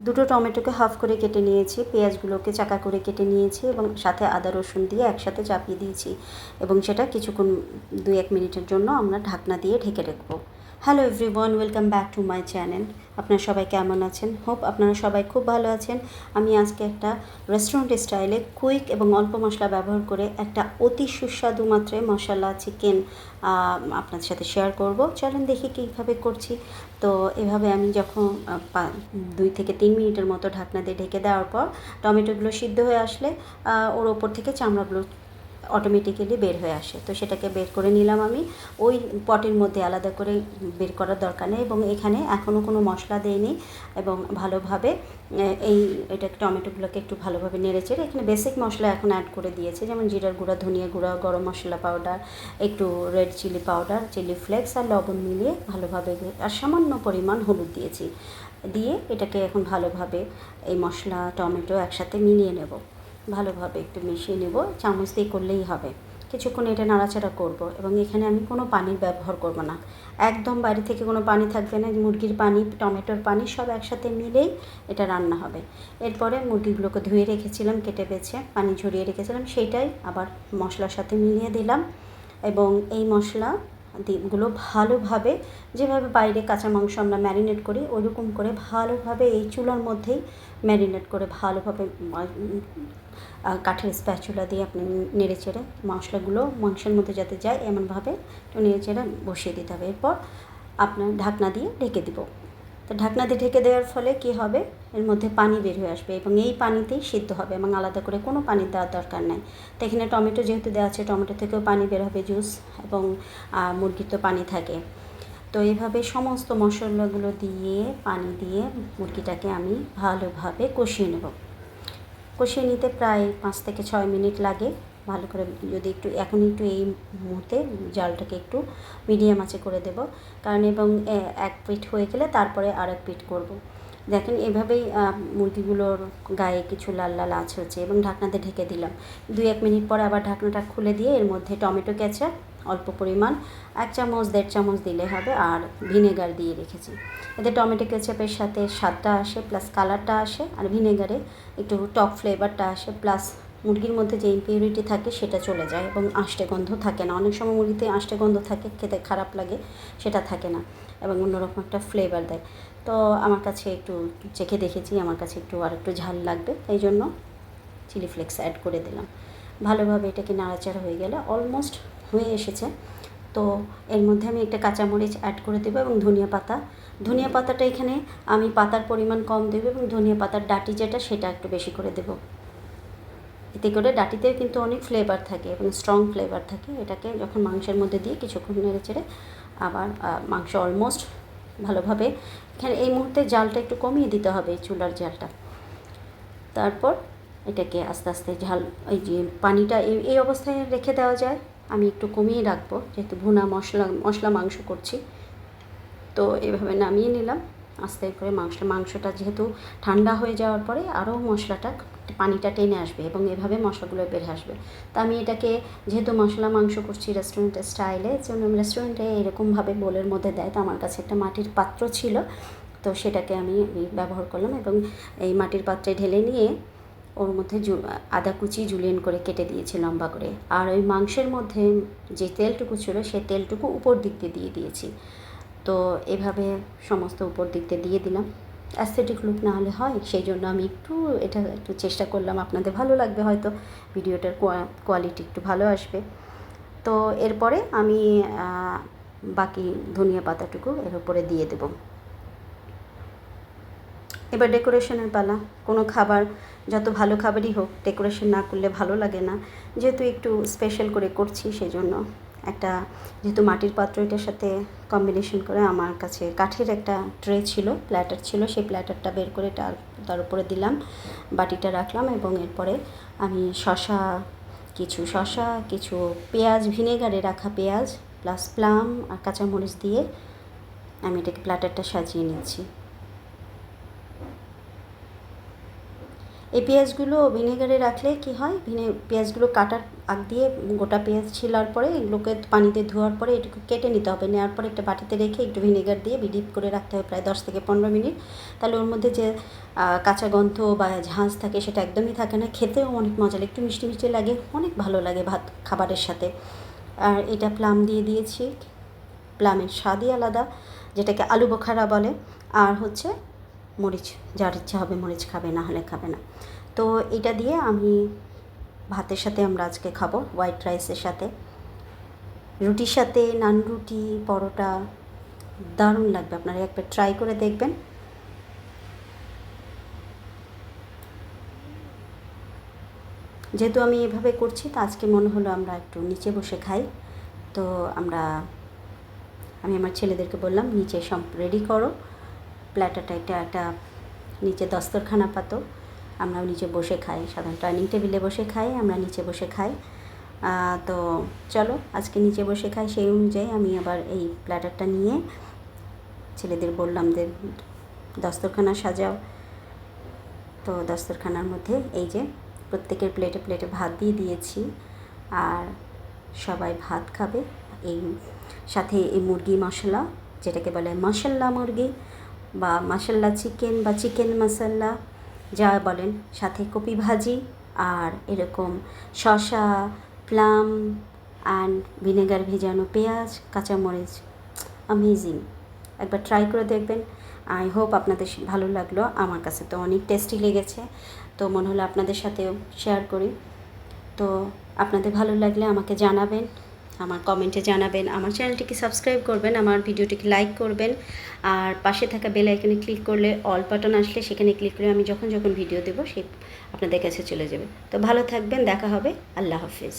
দুটো টমেটোকে হাফ করে কেটে নিয়েছি, পেঁয়াজগুলোকে চাকা করে কেটে নিয়েছি এবং সাথে আদা রসুন দিয়ে একসাথে চাপিয়ে দিয়েছি এবং সেটা কিছুক্ষণ 2-1 মিনিটের জন্য আমরা ঢাকনা দিয়ে ঢেকে রাখবো। Hello everyone, welcome back to my channel. আপনারা সবাই কেমন আছেন? হোপ আপনারা সবাই খুব ভালো আছেন। আমি আজকে একটা রেস্টুরেন্ট স্টাইলে কুইক এবং অল্প মশলা ব্যবহার করে একটা অতি সুস্বাদু মাত্রায় মশলা চিকেন আপনাদের সাথে শেয়ার করব। চলেন দেখি কীভাবে করছি। তো এভাবে আমি যখন 2 থেকে 3 মিনিটের মতো ঢাকনা দিয়ে ঢেকে দেওয়ার পর টমেটোগুলো সিদ্ধ হয়ে আসলে ওর ওপর থেকে চামড়াগুলো অটোমেটিক্যালি বের হয়ে আসে। তো সেটাকে বের করে নিলাম আমি ওই পটের মধ্যে, আলাদা করে বের করার দরকার নেই। এবং এখানে এখনও কোনো মশলা দেইনি এবং ভালোভাবে এটা টমেটোগুলোকে একটু ভালোভাবে নেড়েচেড়ে এখানে বেসিক মশলা এখন অ্যাড করে দিয়েছে, যেমন জিরার গুঁড়া, ধনিয়া গুঁড়া, গরম মশলা পাউডার, একটু red chilli powder, chilli flakes আর লবণ মিলিয়ে ভালোভাবে, আর সামান্য পরিমাণ হলুদ দিয়েছি, দিয়ে এটাকে এখন ভালোভাবে এই মশলা টমেটো একসাথে মিলিয়ে নেব। ভালোভাবে একটু মিশিয়ে নেব, চামচ দিয়ে করলেই হবে। কিছুক্ষণ এটা নাড়াচাড়া করব এবং এখানে আমি কোনো পানির ব্যবহার করব না, একদম বাইরে থেকে কোনো পানি থাকবে না। মুরগির পানি, টমেটোর পানি সব একসাথে মিলেই এটা রান্না হবে। এরপরে মুরগিগুলোকে ধুয়ে রেখেছিলাম, কেটে বেছে পানি ঝরিয়ে রেখেছিলাম, সেইটাই আবার মশলার সাথে মিলিয়ে দিলাম এবং এই মশলাগুলো ভালোভাবে, যেভাবে বাইরে কাঁচা মাংস আমরা ম্যারিনেট করি ওইরকম করে ভালোভাবে এই চুলার মধ্যেই ম্যারিনেট করে ভালোভাবে কাঠের স্প্যাচুলা দিয়ে আপনি নেড়েচেড়ে মশলাগুলো মাংসের মধ্যে যাতে যায় এমনভাবে একটু নেড়েচেড়ে বসিয়ে দিতে হবে। এরপর আপনার ঢাকনা দিয়ে ঢেকে দিব। তো ঢাকনা দিয়ে ঢেকে দেওয়ার ফলে কী হবে, এর মধ্যে পানি বের হয়ে আসবে এবং এই পানিতেই সিদ্ধ হবে এবং আলাদা করে কোনো পানি দেওয়ার দরকার নেই। তো এখানে টমেটো যেহেতু দেওয়া আছে, টমেটো থেকেও পানি বের হবে, জুস, এবং মুরগির তো পানি থাকে। তো এইভাবে সমস্ত মশলাগুলো দিয়ে পানি দিয়ে মুরগিটাকে আমি ভালোভাবে কষিয়ে নেব। কষিয়ে নিতে প্রায় 5 থেকে 6 মিনিট লাগে। ভালো করে যদি এখন একটু এই মুহূর্তে জালটাকে একটু মিডিয়াম আঁচে করে দেব, কারণ এবং এক পিঠ হয়ে গেলে তারপরে আরেক পিঠ করব। দেখেন এভাবেই মুরগিগুলোর গায়ে কিছু লাল লাল আঁচ হচ্ছে এবং ঢাকনাতে ঢেকে দিলাম। 2-1 মিনিট পরে আবার ঢাকনাটা খুলে দিয়ে এর মধ্যে টমেটো কেচাপ অল্প পরিমাণ 1 চামচ 1.5 চামচ দিলে হবে, আর ভিনেগার দিয়ে রেখেছি। এতে টমেটো কেচাপের সাথে স্বাদটা আসে, প্লাস কালারটা আসে, আর ভিনেগারে একটু টক ফ্লেভারটা আসে, প্লাস মুরগির মধ্যে যে ইমপিউরিটি থাকে সেটা চলে যায় এবং আষ্টে গন্ধ থাকে না। অনেক সময় মুরগিতে আষ্টে গন্ধ থাকে, খেতে খারাপ লাগে, সেটা থাকে না এবং অন্যরকম একটা ফ্লেভার দেয়। তো আমার কাছে একটু চেখে দেখেছি, আমার কাছে আরেকটু ঝাল লাগবে, তাই জন্য চিলি ফ্লেক্স অ্যাড করে দিলাম। ভালোভাবে এটাকে নাড়াচাড়া হয়ে গেলে অলমোস্ট হয়ে এসেছে। তো এর মধ্যে আমি একটা কাঁচামরিচ অ্যাড করে দেবো এবং ধনিয়া পাতাটা এখানে আমি পাতার পরিমাণ কম দেবো এবং ধনিয়া পাতার ডাঁটি যেটা সেটা একটু বেশি করে দেবো। এতে করে ডাঁটিতেও কিন্তু অনেক ফ্লেভার থাকে এবং স্ট্রং ফ্লেভার থাকে। এটাকে যখন মাংসের মধ্যে দিয়ে কিছুক্ষণ নেড়েচেড়ে আবার মাংস অলমোস্ট ভালোভাবে, এখানে এই মুহূর্তে জালটা একটু কমিয়ে দিতে হবে, চুলার জালটা। তারপর এটাকে আস্তে আস্তে ঝাল, এই যে পানিটা এই অবস্থায় রেখে দেওয়া যায়, আমি একটু কমিয়ে রাখবো যেহেতু ভুনা মশলা মাংস করছি। তো এভাবে নামিয়ে নিলাম আস্তে করে। মাংসটা যেহেতু ঠান্ডা হয়ে যাওয়ার পরে আরও মশলাটা পানিটা টেনে আসবে এবং এভাবে মশলাগুলো বের আসবে। তো আমি এটাকে, যেহেতু মশলা মাংস করছি রেস্টুরেন্টের স্টাইলে, যেমন রেস্টুরেন্টে এরকমভাবে বোলের মধ্যে দেয়, তো আমার কাছে একটা মাটির পাত্র ছিল, তো সেটাকে আমি ব্যবহার করলাম এবং এই মাটির পাত্রে ঢেলে নিয়ে ওর মধ্যে আদা কুচি জুলিয়েন করে কেটে দিয়েছি লম্বা করে, আর ওই মাংসের মধ্যে যে তেলটুকু ছিল সেই তেলটুকু উপর দিক দিয়ে দিয়েছি। তো এভাবে সমস্ত উপর দিক দিয়ে দিলাম। অ্যাস্থেটিক লুক না হলে হয়, সেই জন্য আমি এটা একটু চেষ্টা করলাম। আপনাদের ভালো লাগবে হয়তো, ভিডিওটার কোয়ালিটি একটু ভালো আসবে। তো এরপরে আমি বাকি ধনিয়া পাতাটুকু এর উপরে দিয়ে দেব। এবার ডেকোরেশনের পালা। কোনো খাবার, যত ভালো খাবারই হোক, ডেকোরেশন না করলে ভালো লাগে না। যেহেতু একটু স্পেশাল করে করছি, সেই জন্য একটা, যেহেতু মাটির পাত্র, এটার সাথে কম্বিনেশন করে আমার কাছে কাঠের একটা ট্রে ছিল, প্ল্যাটার ছিল, সেই প্ল্যাটারটা বের করে তার উপরে দিলাম, বাটিটা রাখলাম এবং এরপরে আমি কিছু পেঁয়াজ, ভিনেগারে রাখা পেঁয়াজ প্লাস প্লাম আর কাঁচামরিচ দিয়ে আমি এটাকে প্ল্যাটারটা সাজিয়ে নিচ্ছি। এই পেঁয়াজগুলো ভিনেগারে রাখলে কি হয়, পেঁয়াজগুলো কাটার আগ দিয়ে গোটা পেঁয়াজ ছিলার পরে এগুলোকে পানিতে ধোয়ার পরে এটুকু কেটে নিতে হবে, নেওয়ার পরে একটা বাটিতে রেখে একটু ভিনেগার দিয়ে ডিপ করে রাখতে হবে প্রায় 10 থেকে 15 মিনিট। তাহলে ওর মধ্যে যে কাঁচা গন্ধ বা ঝাঁঝ থাকে সেটা একদমই থাকে না, খেতেও অনেক মজা লাগে, একটু মিষ্টি মিষ্টি লাগে, অনেক ভালো লাগে ভাত খাবারের সাথে। আর এটা প্লাম দিয়ে দিয়েছি, প্লামের স্বাদই আলাদা, যেটাকে আলু বোখারা বলে। আর হচ্ছে মরিচ, যার ইচ্ছা হবে মরিচ খাবে, না হলে খাবে না। তো এটা দিয়ে আমি ভাতের সাথে আমরা আজকে খাবো, হোয়াইট রাইসের সাথে, রুটির সাথে, নান রুটি, পরোটা, দারুণ লাগবে। আপনারা একবার ট্রাই করে দেখবেন। যেহেতু আমি এভাবে করছি, তো আজকে মনে হলো আমরা একটু নিচে বসে খাই। তো আমি আমার ছেলেদেরকে বললাম নিচে সব রেডি করো, প্ল্যাটারটা একটা নিচে দস্তরখানা পাতো, আমরা নিচে বসে খাই, সাধারণত ডাইনিং টেবিলে বসে খাই, আমরা নিচে বসে খাই। তো চলো আজকে নিচে বসে খাই। সেই অনুযায়ী আমি আবার এই প্ল্যাটারটা নিয়ে ছেলেদের বললাম যে দস্তরখানা সাজাও। তো দস্তরখানার মধ্যে এই যে প্রত্যেকের প্লেটে প্লেটে ভাত দিয়ে দিয়েছি, আর সবাই ভাত খাবে। এই সাথে এই মুরগি মশলা, যেটাকে বলে মশলা মুরগি বা মশলা চিকেন বা চিকেন মশলা যা বলেন, সাথে কপি ভাজি, আর এরকম শসা, প্লাম অ্যান্ড ভিনেগার ভেজানো পেঁয়াজ, কাঁচামরিচ। অ্যামেজিং, একবার ট্রাই করে দেখবেন। আই হোপ আপনাদের ভালো লাগলো, আমার কাছে তো অনেক টেস্টি লেগেছে, তো মনে হলো আপনাদের সাথেও শেয়ার করি। তো আপনাদের ভালো লাগলে আমাকে জানাবেন, আমার কমেন্টে জানাবেন, আমার চ্যানেলটিকে সাবস্ক্রাইব করবেন, আমার ভিডিওটিকে লাইক করবেন, আর পাশে থাকা বেল আইকনে ক্লিক করলে অল বাটন আসলে সেখানে ক্লিক করে আমি যখন ভিডিও দেবো সেই আপনাদের কাছে চলে যাবে। তো ভালো থাকবেন, দেখা হবে, আল্লাহ হাফিজ।